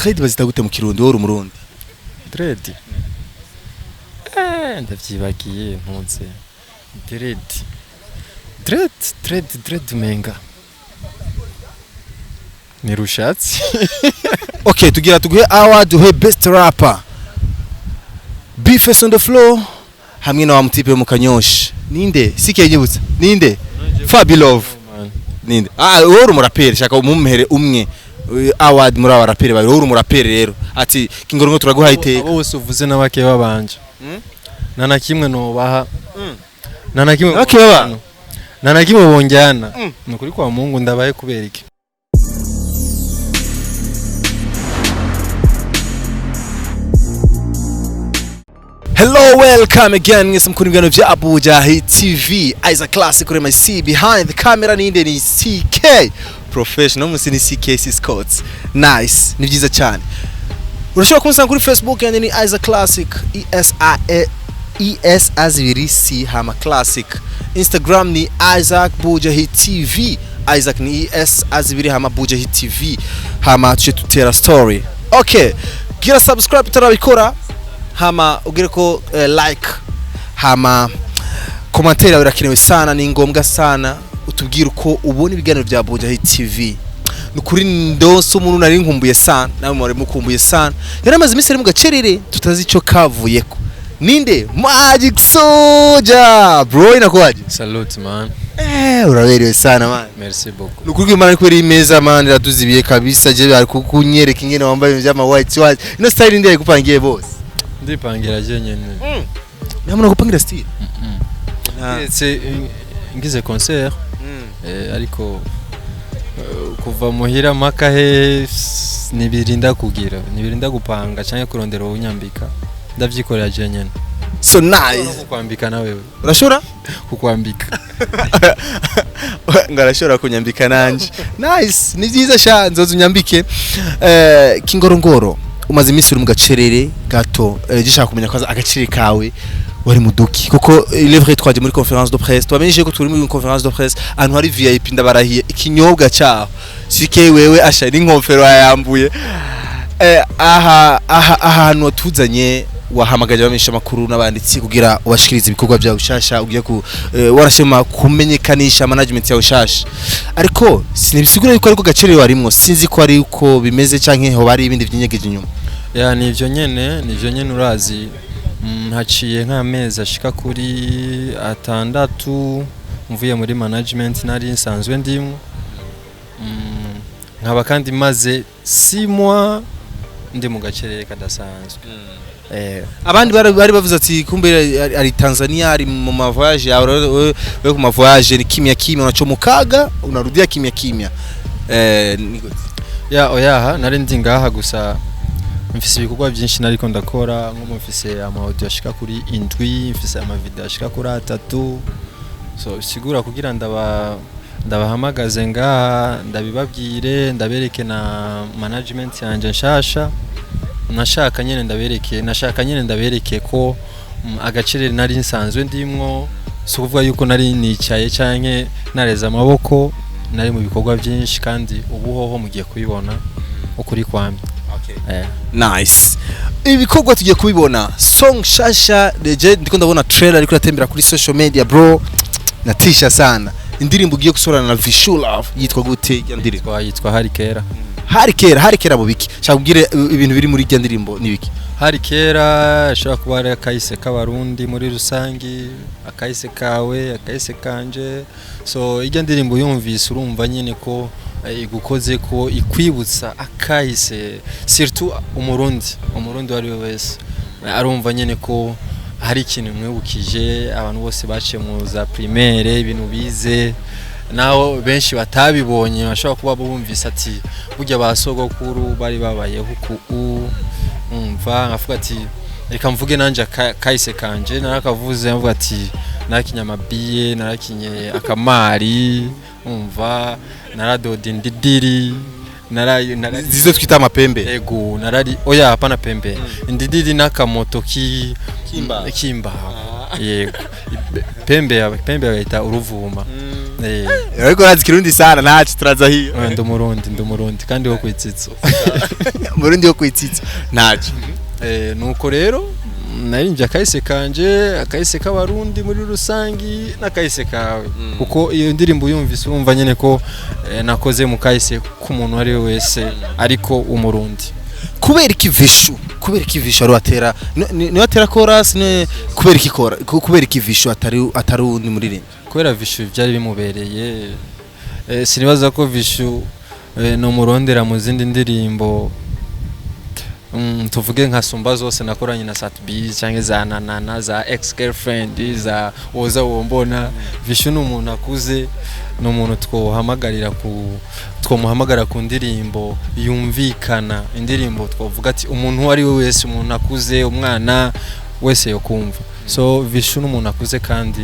dread bazita gute mu Kirundi wori umurundi dread ndavyibagiye ntuze dread menga ni rushatsi. Okay, tuguhe award duhe best rapper Bface on the floor hamwe na wa mutipe mu Kanyosha ninde sikeyibutsa ninde Fabilove ninde wori umuraperi shaka umumhere umwe award muri abaraperi bawe wori umuraperi rero ati kingorongo turaguha iteka bose uvuze nabake babanje nana kimwe no baha nana kimwe bake baba nana kimwe bonjana nukuri kwa Mungu ndabaye kuberiki. Hello, welcome again. Ngese mkuni mgano vya Abuja Hit TV. Isaac Classic kure my C behind the camera ninde ni CK. Professional musi ni CK Scouts. Nice. Ni byiza cyane. Urashobora kumusanga kuri Facebook yandi ni Isaac Classic ES azibiri C hama Classic. Instagram ni Isaac Buja Hit TV. Isaac ni ES azibiri hama Buja Hit TV. Hama tuche tutera story. Okay. Gira subscribe tarabikora. Hama ugire ko like hama commentaire birakenewe sana ni ngombwa sana utubwira uko ubona ibiganiro bya Buja Hit TV nukuri ndonso umuntu nari nkumbuye sana nawe muri mukumbuye sana yaramaze imisere mu gacerere tutazi ico kavuyeko ninde Magic Soldier bro inakwaje Salute man uraberewe sana man merci beaucoup nukuri imana kweri imeza man ratuzibiye kabisa je ari kukunyereka ingene wambaye vyama white ino style ndiye kupangiye bose ndipangira je nyene namuna kupangira style c'est ngize concert ariko kuva muhira makahe nibirinda gupanga cyangwa kurondera ubunyambika ndavyikorera je nyene so nice kukwambika nawe urashora kukwambika ngarashora kunyambika nanje nice ni byiza sha nzoza unyambike kingorongoro umaze iminsi uri mu gacerere gato gishaka kumenya kwaza agacere kawe wari muduki kuko il est vrai twaje muri conférence de presse twamenyije ko turi muri conférence de presse ahantu hari VIP ndabarahiye ikinyobwa cyaho sike wewe ashari inkofero yambuye ahantu tuzanye wahamagaje bamenyesha makuru n'abanditsi kugira ubashikirize ibikorwa byawe ushasha ugiye ku warashema kumenyekanisha management yawe ushasha ariko sinibisigura yuko ariko gacerere warimwo sinzi ko ari uko bimeze canke ho bari ibindi byinyegeje inyuma ya nivyo nyene urazi haciye nk'amezi ashika kuri 6 mvuye muri management nari nsanzwe ndimwe nkaba kandi maze 6 mois ndi mu gacerere kadasanzwe abandi bari bavuze ati kumbe ari Tanzania ari mu mavoyage yawe ku mavoyage ni kimya unacho mukaga unarudia kimya ya oyaha nari ndi ngaha gusa mfise ibikorwa byinshi nariko ndakora nko mfise ama audio ashika kuri 7 mfise ama video ashika kuri 3 so sigura kugira ndabahamagaze ngaha ndabibabwire ndabereke na management yanje nshasha nashaka nyene ndabereke ko agacere nari nsanzwe ndimwo so kuvuga yuko nari nicaye canke nareza amaboko nari mu bikorwa byinshi kandi ubuhoho mugiye kubibona ukuri kwamye. Nice. Ibikorwa tugiye kubibona song shasha legend ndiko ndabona trailer ariko natembera kuri social media bro natisha sana indirimbo ugiye gusorana na Vishu Love yitwa gute yandirimbo yitwa Harikera bubiki cyakubwire ibintu biri muri irya ndirimbo nibiki Harikera ashaka kuba ari akayise k'abarundi muri rusangi akayise kawe akayise kanje so irya ndirimbo yumvise urumva nyine ko igukoze ko ikwibutsa akayise surtout umurundi wari wese arumva nyine ko hari ikintu mwibukije abantu bose baciye mu za primaire ibintu bize naho benshi batabibonye bashobora kuba bumvise ati burya basogokuru bari babayeho umva ngavuga ati reka mvuge nanje kahise kanje narakavuze mvuga ati narakinyamabiye narakinye akamari umva naradodi ndidiri zizo twita amapembe ego narari oya hapana pembe ndidiri nakamoto kimba yego pembe bayita uruvuma ariko urazi kirundi sana ntacu turaza hiyo ndi umurundi kandi wo kwitsitso umurundi wo kwitsitso ntacu nuko rero narinje akahise kanje akahise k'abarundi muri rusangi n'akahise kawe kuko iyo ndirimbo yumvise urumva nyene ko nakoze mu kahise k'umuntu ari wese ariko umurundi kubera ikivisho arotera ni watera chorus ne kubera ikivisho atari undi muri rimwe kubera vishu byari bimubereye sinibaza ko vishu no murondera mu zindi ndirimbo tuvuge nka Sumba zose nakoranye na Satbi cyangwa za Nanana za ex girlfriend za woza wombona vishu n'umuntu akuze n'umuntu twomuhamagara ku ndirimbo yumvikana indirimbo twovuga ati umuntu ari we wese umuntu akuze umwana wese yo kumva so vishu n'umuntu akuze kandi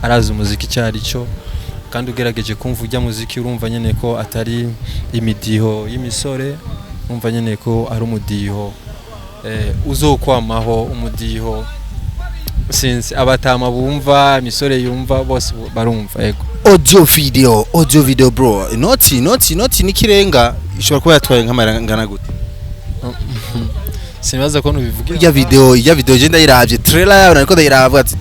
arazi umuziki cyari cyo kandi ugerageje kumva ujya muziki urumva nyene ko atari imidiho y'imisore umva nyene ko ari umudiho uzokwamaho umudiho since abatama bumva imisore yumva bose barumva yego audio video bro noti nikirenga ishobora kuba yatwaye nk'amarangana gute sinibaza ko nubivuga ya video je ndayiravye trailer yawe nariko ndayiravye ati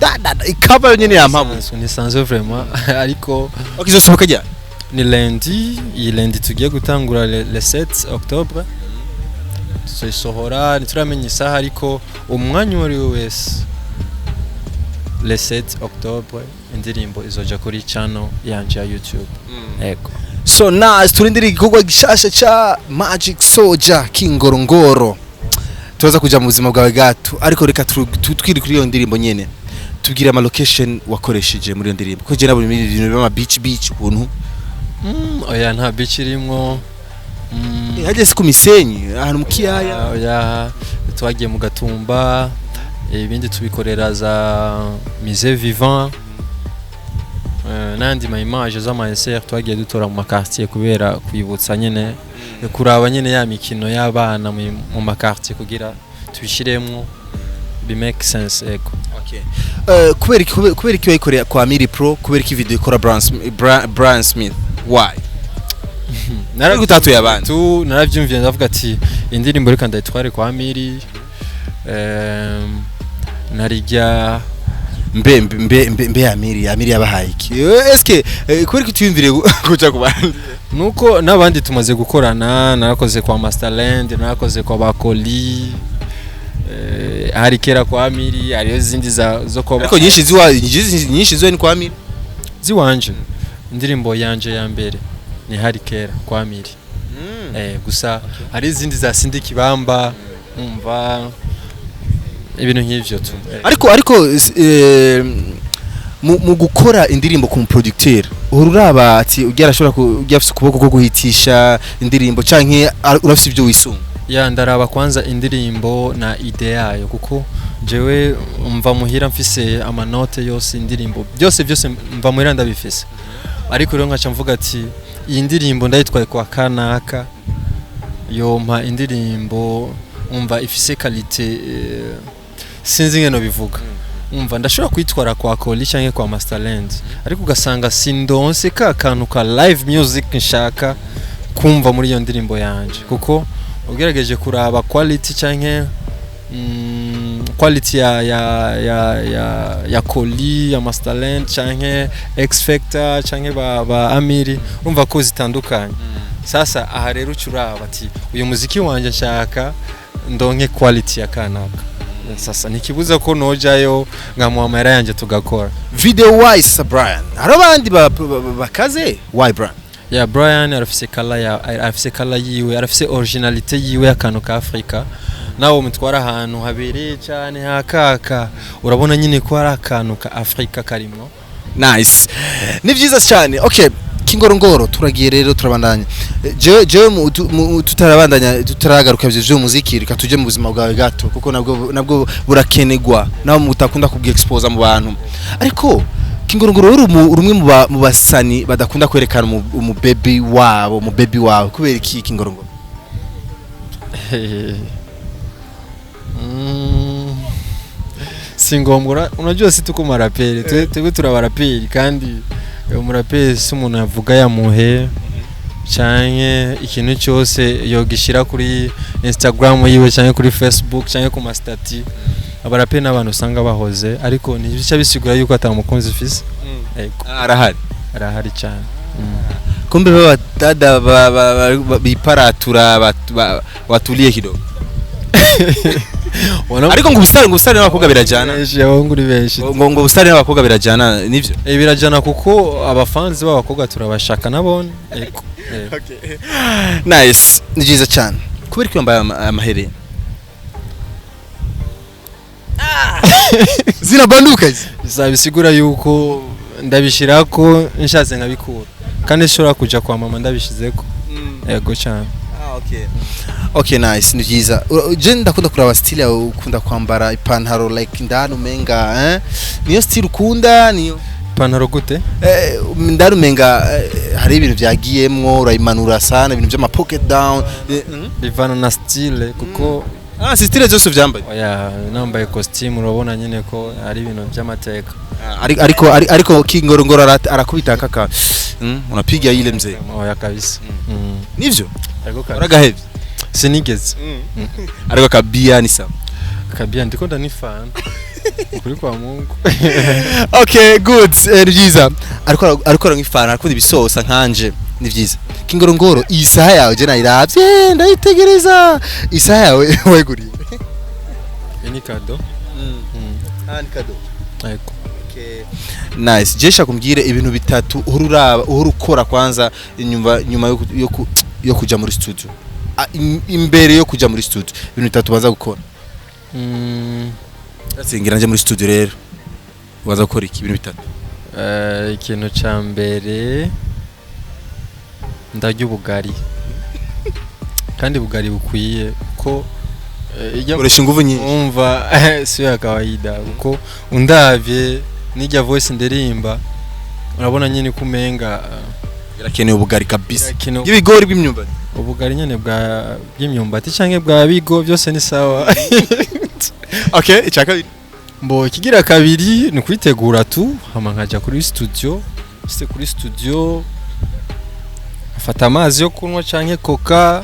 ikaba nyene yampabu ni sans vraiment ariko okizosohoka rya ni lundi tugiye gutangura le 7 octobre tuzosohora nituramenya isaha ariko umwanya wari wese le 7 octobre indirimbo izoja kuri channel yanje ya YouTube ego so nice turindira igikorwa gishasha cha Magic Soldier Kingorongoro tuza kuja mu buzima bwawe gato ariko reka twiri kuri iyo ndirimbo nyene tubwire ama location wakoresheje muri iyo ndirimbo ko je naburi ibintu bima beach ukuntu oya nta beach irimo hajye siku misenyi ahantu mu kiyaya oya twagiye mu Gatumba ibindi tubikorera za musée vivant nandi ma image z'ama insert twagiye dutora mu quartier kubera kwibutsa nyene kuraba nyene ya mikino y'abana mu makartier kugira tubishiremo bi make sense ego okay kubera iki wayikorera kwa Miri Pro kubera iki video ikora Brian Smith why naragutatuye abantu naravyumviye ndavuga ati indirimbo reka ndayitware kwa Miri narijya mbe Amiri yabahaye iki eske kubera ko tuyumvire kuja kubandi nuko nabandi tumaze gukorana narakoze kwa Masterland narakoze kwa Bakoli hari kera kwa Amiri ariyo zindi zo kwa ariko nyinshi ziwa ni kwa Amiri ziwanje indirimbo yanje ya mbere ni hari kera kwa Amiri gusa hari izindi za Sindiki Bamba umva ibintu nk'ivyo tu ariko mu gukora indirimbo ku producteur ururaba ati ugyarashobora kujyafise kuboko ko guhitisha indirimbo canke urafise ibyo wisunga ya ndaraba kwanza indirimbo na idea yayo kuko jewe mva muhira mfise amanote yose indirimbo byose mva muhira ndabifise ariko rero nkaca mvuga ati iyi ndirimbo ndayitwaye kwa kanaka yompa indirimbo umva ifise qualité sinzi ngeno bivuga umva ndashobora kwitwara kwa Koli canke kwa Masterland ariko ugasanga sindonse ka kantu ka live music nshaka kumva muri iyo ndirimbo yanje kuko ugerageje kuraba quality canke quality ya Koli ya Masterland canke X Factor canke ba Amiri umva ko zitandukanye sasa aha rero curaba ati uyu muziki wanje nshaka ndonke quality ya kanaka sasa nikibuza ko nojayo nkamuhamara yanje tugakora video wise Brian hari abandi bakaze why Brian ya Brian arafise kala yiwe arafise originalite yiwe yakano ka Afrika nawo mutwara ahantu habereye cyane hakaka urabona nyine ko ari akantu ka Afrika karimo nice ni byiza cyane okay Kingorongoro turagiye rero turabandanya je tutaragaruka byo muziki reka tuje mu buzima bwawe gato kuko nabwo burakenegwa naho mutakunda kubwexpose mu bantu ariko Kingorongoro urumwe mu basani badakunda kwerekana mu baby wabo kubera iki Kingorongoro singombora unajua si tuko maraperi twebwe turabaraperi kandi umuraperi si umuntu avuga yamuhe canke ikintu cyose yogishira kuri Instagram yiwe canke kuri Facebook canke ku mastati. Abaraperi n'abantu usanga bahoze ariko ntibica bisigura yuko atamukunzi ufise. Arahari cyane. Kumbe baba dada biparatura watulie kidogo. Ariko ngo ubusitani n'abakobwa birajana. Abahungu benshi. Ngo ubusitani n'abakobwa birajana nivyo. Birajana kuko abafanzi b'abakobwa turabashaka nabone. Okay. Nice. Ni byiza cyane. Kubera ko yambaye amaherena. Zinabanduka izi. Bisigura yuko ndabishirako nshatse nkabikura. Kandi shora kuja kwa mama ndabishizeko. Yego cyane. Okay. Okay, nice. Ni byiza. Je ndakunda kuraba style ukunda kwambara ipantaro like ndano menga, niyo style ukunda niyo ipantaro gute? Ndano menga hari ibintu byagiyemwo urayimanura sana ibintu by'ama pocket down. Bivana na style kuko si style zose vyambaye. Oya, nambaye costume urabona nyene ko ari ibintu by'amateka. Ariko kingorongoro arakubita kaka. Unapiga ile mzee. Oya kabisa. Nivyo? Ariko kabisa. Uragahevye. Sinigeze. Ariko kabia ni sawa. Kabia ndiko ndanifana. Ukuri kwa Mungu. Okay, good. Byiza. Ariko ngifana ariko ibisosa nkanje ni byiza. Kingorongoro isaha yawe je nayiravye ndayitegereza. Isaha yawe weguriye. Ni kado. Ni kado. Ariko. Okay. Nice. Jesha kumbwire ibintu bitatu uhururaba uhurukora kwanza nyuma yo kuja muri studio. Imbere yo kuja muri studio ibintu bitatu baza gukora. Asingira nje muri studio rero. Baza gukora iki ibintu bitatu? Ikintu ca mbere ndarya ubugari. Kandi ubugari bukwiye ko ukoresha ingufu nyinshi. Umva sio ya kawaida kuko undavye nijya voice ndirimba urabona nyine kumenga birakeneye ubugari kabisa. Ibigori bw'imyumbati. Ubugari nyene bw'imyumbati canke bwa bigo byose ni sawa. Okay, icyaka mbo kigira kabiri ni kwitegura tu hama nkaja kuri studio. Kuri studio afata amazi yo kunywa canke coca.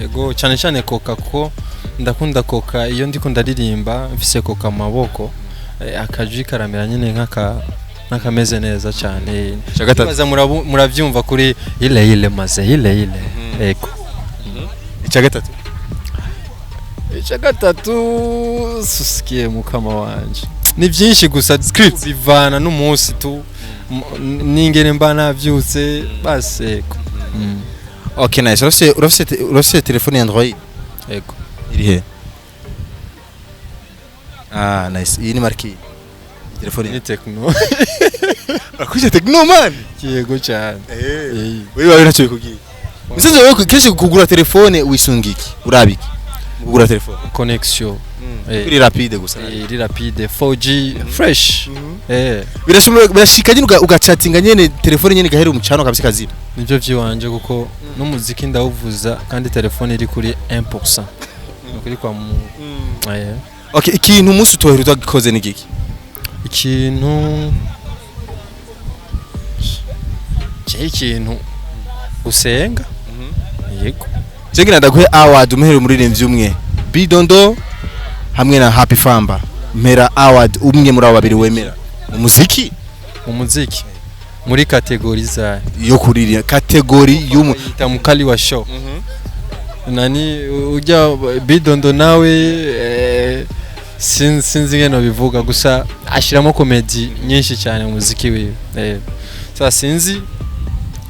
Ego cyane coca ko ndakunda coca iyo ndiko ndaririmba mfise coca mu maboko. Akaji karamera nyine nkakameze neza cyane. Baza muravyumva kuri ile maze ile. Ego. Icyagatatu susikiye mukama wanje. Ni byinshi gusa script bivana n'umunsi tu ningene mba navyutse base. Okay, nice. Urafise telefone ya Android? Ego. Iri he? Nice. Iyi ni marki. Telefone ni Tecno. Akuje Tecno man. Yego cyane. Wewe wawe nacyo bikugiye. Musanze wewe keshe kugura telefone wisungiki. Urabiki. Kugura telefone. Connection. Iri rapide gusa. Iri rapide 4G fresh. Birashika nyine ugachatinga nyene telefone nyene gahera umucano kabisa kaziba. Nivyo vyiwanje kuko n'umuziki ndawuvuza kandi telefone iri kuri 1%. Kuri kwa mu. Okay, ikintu umunsi utohereza gikoze ni giki? Ikintu usenga. Yego. Jengira ndaguhe award umuhere umuririmbyi umwe. Bidondo hamwe na Happy Famba. Mera award umwe muri abo babiri wemera. Umuziki muri kategori za yo kuririya kategori y'umwita mukali wa show. Nani ujya Bidondo nawe sinzi ngeno bivuga gusa ashiramo comedy nyinshi cyane mu muziki wiwe. Sasa sinzi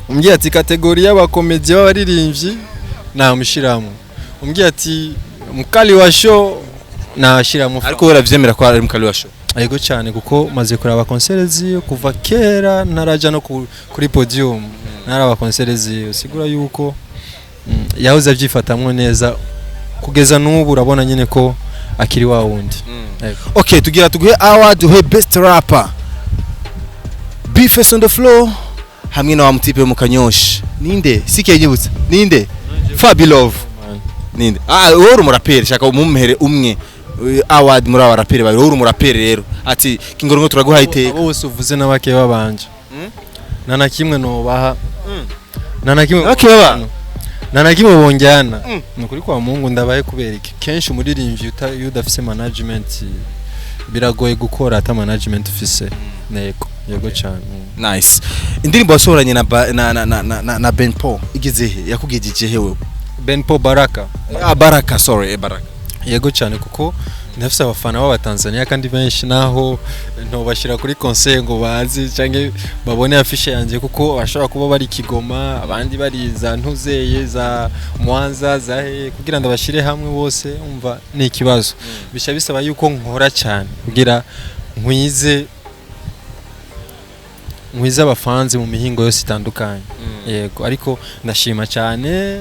umbwiye ati kategori y'abakomedi b'abaririmbyi namushiramo. Umbwiye ati mukali wa show nashiramo. Ariko uravyemera ko ari mukali wa show? Yego cyane kuko maze kuraba concerts kuva kera naraja no kuri podium. Naraba concerts sigura yuko yahoze avyifatamwe neza kugeza n'ubu urabona nyine ko akiri wa wundi. Okay, tuguhe award duhe best rapper. Beefs on the floor hamwe na wa mutipe mu Kanyosha. Ninde? Sikeyibutsa. Ninde? Fabilove. Ninde? Wowe umuraperi shaka umumhere umwe award muri aba raperi bawe wowe umuraperi rero. Ati kingorongo turaguha iteka. Bose uvuze nabake babanje. nana kimwe nobaha nana kimwe bakibaba nana kimwe bonjyana nukuri kwa Mungu ndabaye kubera iki kenshi umuririmbyi udafise management biragoye gukora ata management ufise yego cyane nice indirimbo wasohoranye na Ben Paul igezehe yakugijije hewe Ben Paul Baraka Baraka sorry Baraka yego cyane kuko ndafise abafana b'Abatanzania kandi benshi naho ntobashira kuri concert ngo bazi canke babone afishe yanje kuko bashobora kuba bari Kigoma abandi bari za Ntuzeye za Mwanza za kugira ndabashire hamwe bose umva ni ikibazo bisha bisaba yuko nkora cyane kugira nkwize abafanzi mu mihingo yose itandukanye yego ariko ndashima cyane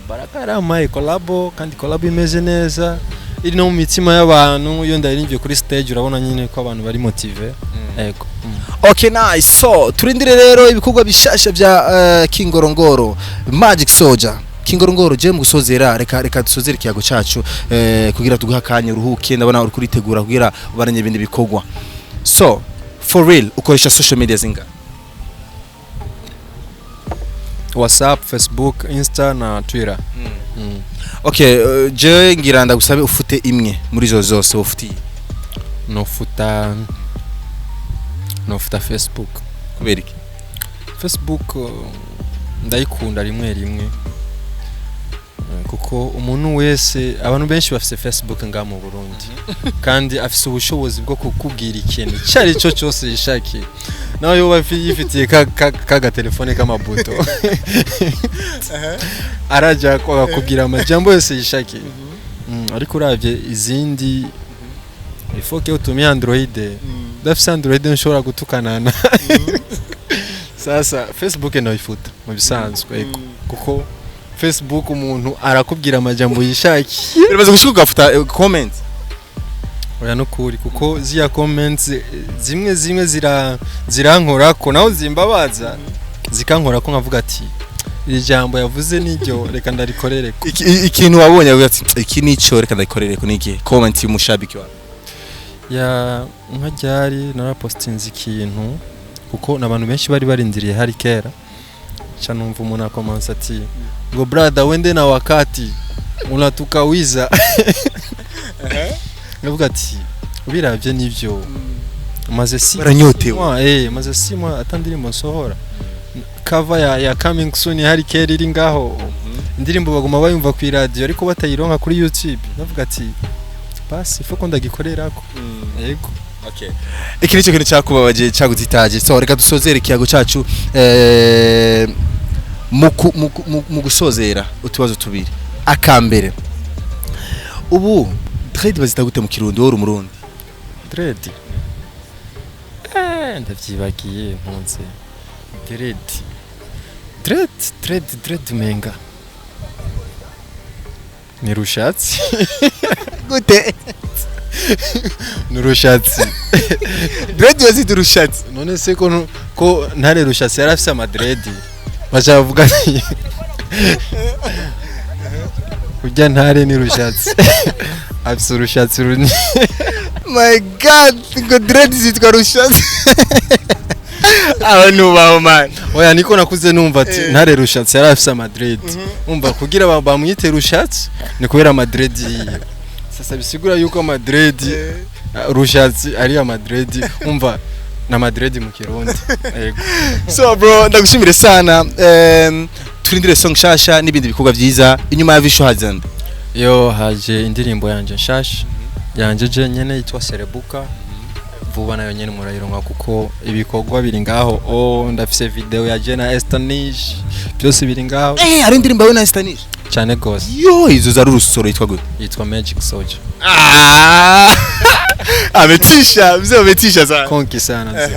Baraka ramaye collabo kandi collabo imeze neza iri no mu mitima y'abantu iyo ndaririmbiye kuri stage urabona nyine ko abantu bari motive yego okay nice so turindire rero ibikorwa bishasha bya Kingorongoro Magic Soldier Kingorongoro je mu gusozera reka dusozere kiyago cacu kugira tuguha akanya uruhuke ndabona uri kuritegura kugira ubaranye ibindi bikorwa so for real ukoresha social media zinga WhatsApp, Facebook, Insta na Twitter. Okay, je ngira ndagusabe ufute imwe muri zo zose ufitiye. Nofuta Facebook. Kubera iki? Facebook ndayikunda rimwe kuko umuntu wese abantu benshi bafise Facebook nga mu Burundi kandi afise ubushobozi bwo kukubwira ikintu cyari cyo cyose yishakiye nawe yo yifitiye kaga telefone k'amabuto araja kubwira amajambo yose yishakiye ariko uravye izindi ifoke utumye Android dafise Android nshobora gutukanana sasa Facebook nayifuta mu bisanzwe kuko Facebook umuntu arakubwira amajambo yishakiye bibaza gushuka gafuta comment oya no kuri kuko ziya comments zimwe zirankora ko naho zimbabaza zikankora ko nkavuga ati iri jambo yavuze niryo reka ndarikorere ikintu wabonye ati iki nico reka ndarikorere ko niki comment y'umushabiki wawe ya nkajyari narapostinze ikintu kuko nabantu benshi bari barindiriye hari kera chanumva umuntu akomansa ati ngo brother wende na wakati unatukawiza ngavuga ati ubiravye nivyo maze si baranyotewe maze si mwa atandirimbo nsohora cover ya coming soon hari kera iri ngaho indirimbo baguma bayumva ku radio ariko batayironka kuri YouTube navuga ati basi foko ndagikorerako yego okay iki nico kintu cyakubabaje cyagutitaje so reka dusozere ikiyago cacu mu gusozera utubazo tubiri akambere ubu dread bazita gute mu Kirundi wori umurundi dread ndavyibagiye mpunze dread menga ni rushatsi gute nurushatsi dread bazita rushatsi none se ko ntare rushatsi yarafise amadread bachavuga ati ujya ntare ni rushatsi afise rushatsi runi my god ngo dread zitwa rushatsi abantu baho man oya niko nakuze numva ati ntare rushatsi yarafise amadread umva kugira bamwite rushatsi ni kubera amadread sasa bisigura yuko amadread rushatsi ari amadread umva na Madrid mu Kirundi yego so bro ndagushimire sana turindire song shasha nibindi bikorwa byiza inyuma ya Visho Hazard yo haje indirimbo yanje shasha yanje je nyene yitwa Serebuka vuba nayo nyene murayironka kuko ibikorwa biri ngaho ndafise video ya Jena Estanish byose biri ngaho ari indirimbo yawe na Estanish cyane gose yo izo za rusoro yitwa gute yitwa Magic Soldier ametisha sana konki sana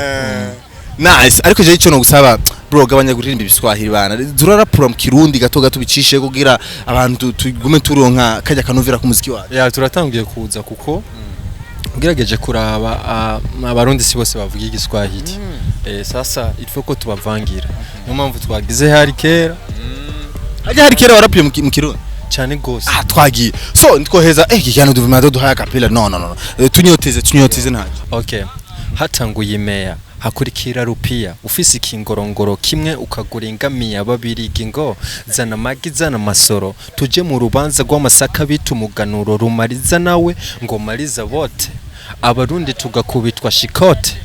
nice ariko je ico no gusaba bro gabanya guririmba ibiswahili bana turarapura mu Kirundi gato bicishe kugira abantu tugume turonka kajya kanovera ku muziki wacu ya turatangiye kuza kuko ugerageje kuraba abarundi si bose bavuga igiswahili sasa il ko tubavangira niyo mpamvu twagize hari kera hari kera warapiye mu Kirundi cyane gose twagiye so ndikoheza ikiganiro duvumado duhaya kapela no tunyoteze ntaje okay hatanguye meya hakurikira rupia ufise ikingorongoro kimwe ukagura ingamiya babiri ngo zana magi zana masoro tuje mu rubanza rw'amasaka bitu muganuro rumariza nawe ngo mariza bote abarundi tugakubitwa shikote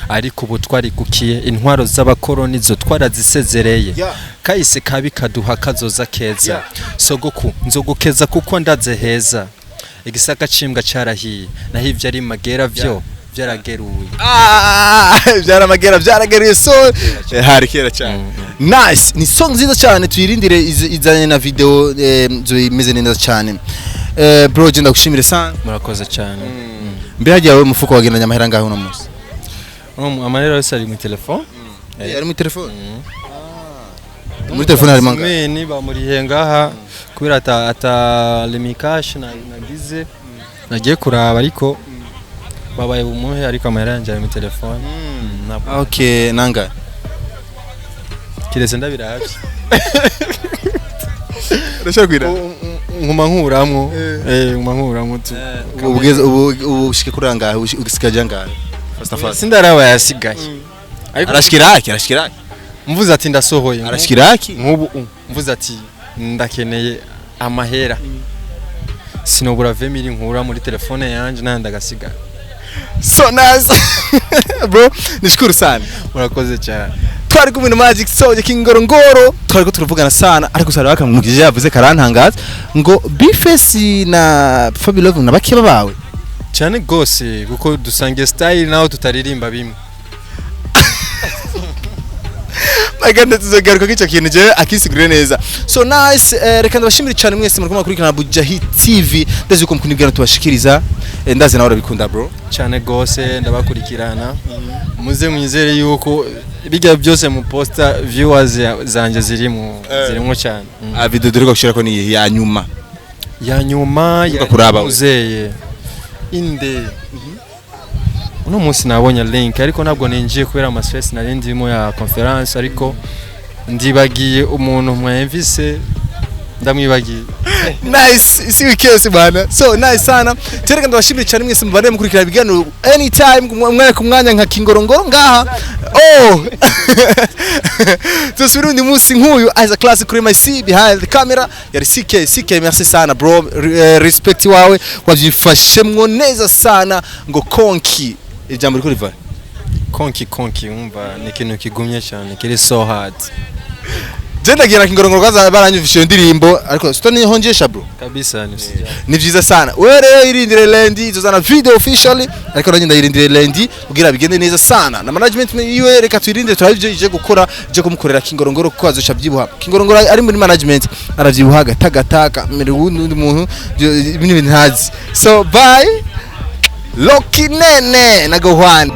ariko ubu twarigukiye intwaro z'abakoroni zo twarazisezereye kahise kabi kaduha kazoza keza sogoku nzogukeza kuko ndaze heza igisaka cimbwa carahiye naho ivyo ari magera vyo byarageruye byaramagera byarageruye so hari kera cyane nice ni song nziza cyane tuyirindire izanye na video imeze neza cyane bro je ndagushimire sana murakoze cyane mbe hagiye wowe mufuko wagendanya amahera ngaho no munsi amanero yose ari mu telefone ari mu telefone muri telefone hari manga ni bamurihe ngaha kubera ata limikash nagize nagiye kuraba ariko babaye bumuhe ariko amahera yanje ari mu telefone okay nanga kirese ndabiraje ndashaka nkuma nkuramwo nkuma nkuramwo tu ubu ushike kuranga ugisigaje ngaho sindaraba yasigaye arashikiraki mvuze ati ndasohoye arashikiraki nkubu mvuze ati ndakeneye amahera sinobura 20 nkura muri telefone yanje nanda gasiga so nice bro nishukuru sana murakoze cyane twari kumwe na Magic Soldier Kingorongoro twari ko turavugana sana ariko sara bakamugije yavuze karantangaza ngo Bface na Fabi Love na bakeba bawe cyane gose kuko dusangiye style naho tutaririmba bimwe maganda tuzogaruka kico kintu je akisigure neza so nice reka ndabashimira cyane mwese muri kumakurikirana Bujahi TV ndazi ko mukunibwira tubashikiriza ndazi nawe urabikunda bro cyane gose ndabakurikirana muze mwizere yuko bijya byose mu posta viewers zanje zirimo cyane video dore gushira ko ni ya nyuma ya muzeye inde uno munsi nabonye link ariko ntabwo ninjiye kubera amaspace narindimo ya conference ariko ndibagiye umuntu mwemvise ndamwibagiye nice si wikese bana so nice sana tereka ndabashimira cyane mwese mubare mukurikira ibiganiro anytime kumwanya nka Kingorongoro ngaha tusubira undi munsi nk'uyu as a classic kuri my C behind the camera yari CK merci sana bro respect wawe wabyifashemwo neza sana ngo konki ijambo riko riva konki umva ni ikintu kigumye cyane kiri so hard Jenda gira Kingorongoro kaza baranyumvishije indirimbo ariko stone honjesha bro kabisa ni byiza sana were irindire Lendi izozana video officially ariko nagenda irindire Lendi ugira bigende neza sana na management yiwe reka twirindire turabije ije gukora je kumukorera Kingorongoro kuko azosha byibuha Kingorongoro ari muri management aravyibuha gataka mbere wundi muntu ibintu ntazi so bye Loki nene na Gohwan